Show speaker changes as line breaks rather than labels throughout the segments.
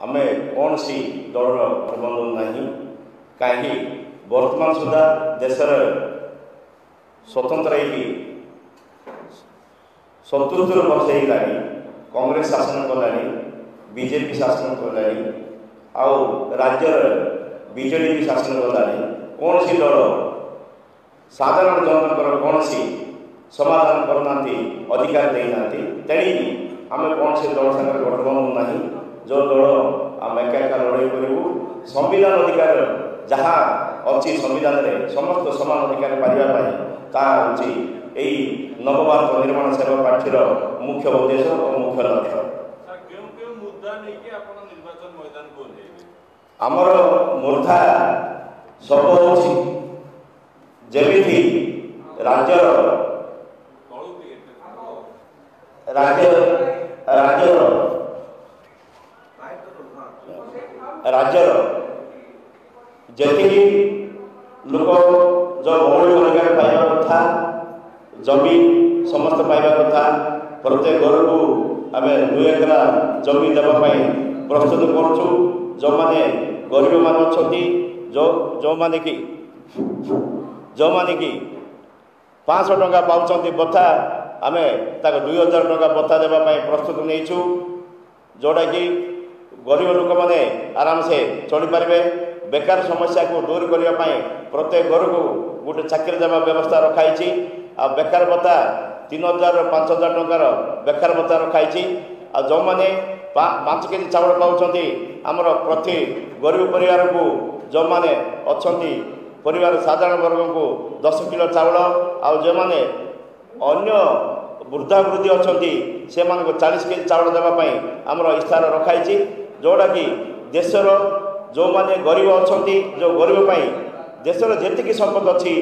आम कौन सी दल बंधु ना कहीं वर्तमान सुधा देशर स्वतंत्र 70 वर्ष होगा कांग्रेस शासन कलानी बीजेपी शासन कलानी आउ राज्य बीजेडी भी शासन कलानी कौन सी दल साधारण जनकर कौन सी समाधान करना अधिकार देना तेणु आम कौन सी दल सागर गठबंधन ना जो दल आम एका लड़ाई करूँ संविधान अधिकार जहाँ अच्छी संविधान में समस्त समान अधिकार पाइबा यही नवभारत निर्माण सेवा पार्टीर मुख्य उद्देश्य और मुख्य लक्ष्य। आमर मूर्धा सब हूँ जमी राज्यर राज्यर जी लोक जो मौलिक अधिकार पाइबा कथा जमी समस्त पाइबा कथा प्रत्येक घर को आम 2 एकरा जमी देवाई प्रस्तुत करूँ जो मैंने गरीब मान जो मैंने कि 500 टंका पाँच बता आम 2000 टंका बता देवाई प्रस्तुत नहीं जोटा कि गरीब लोक मैंने आराम से चली पारे बेकार समस्या को दूर करने प्रत्येक घर को गोटे चाकरी देवा व्यवस्था रखाई आ बेकार भत्ता 3000 5000 टंकार बेकार भत्ता रखाई आ जो मैंने 5 केजी चावल पाँच आमर प्रति गरीब परिवार को जो मैंने अच्छा परिवार साधारण वर्ग को 10 किलो चावल आ जो मैंने अन्य वृद्धा वृद्धि अच्छा से 40 केजी चावल देवाई आमर इस्तार रखाई जोटा कि देशर जो मैंने गरीब अच्छा जो गरीब देशर जी संपद अच्छी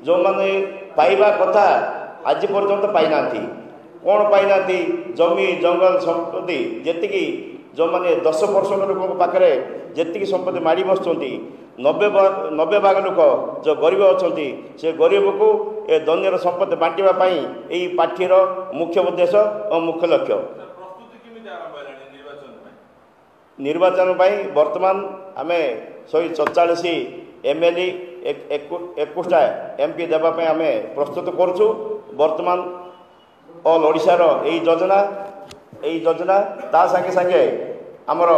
जो मैंने पाइबा कथा आज पर्यंत पाई ना कौन पाई ना जमी जंगल संपत्ति जी जो मैंने 10% लोक पाखे जी संपत्ति माड़ी बस 90 भाग लोक जो गरीब अच्छा से गरीब को ए दन्यर संपत्ति बांटापी यही पार्टीर मुख्य उद्देश्य और मुख्य लक्ष्य। निर्वाचन वर्तमान आम 147 एमएलए 21टा एमपी देवाई आम प्रस्तुत करुँ वर्तमान ऑल ओडिशार यही योजना ता संगे संगे आमर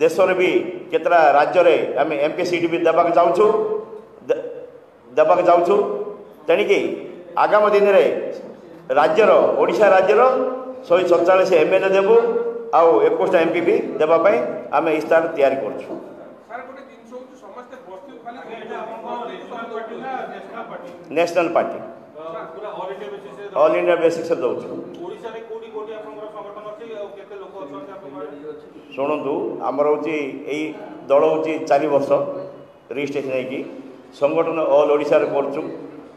देश में भी केतरा राज्य में आम एमपी सीट भी देवाक जाऊँ तेणिकी आगामी दिन में राज्यर ओडिशा राज्यर 147 एमएलए देवु आउ 21टा एमपी भी देवाई आम इस्तार तैयारी करुँ। National party all India basics दौर शुणु आमर हूँ यही दल हूँ 4 वर्ष रजिस्ट्रेशन होगी संगठन ऑल ओडिशा करुँ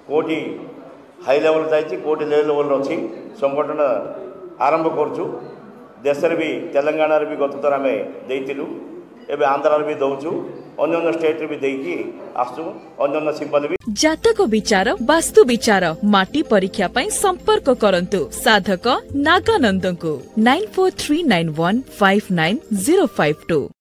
कौटी हाई लेवल जाइए कौटी लेवल अच्छी संगठन आरंभ करुँ देश भी तेलंगाना भी गत थर आम देलु एवं आंध्र भी दौचु अन्य स्टेट भी देकी आसु अन्य सिंबल भी।
जातक विचार वास्तु विचार माटी परीक्षा पई संपर्क करंतु साधक नागानंद को 9439159052।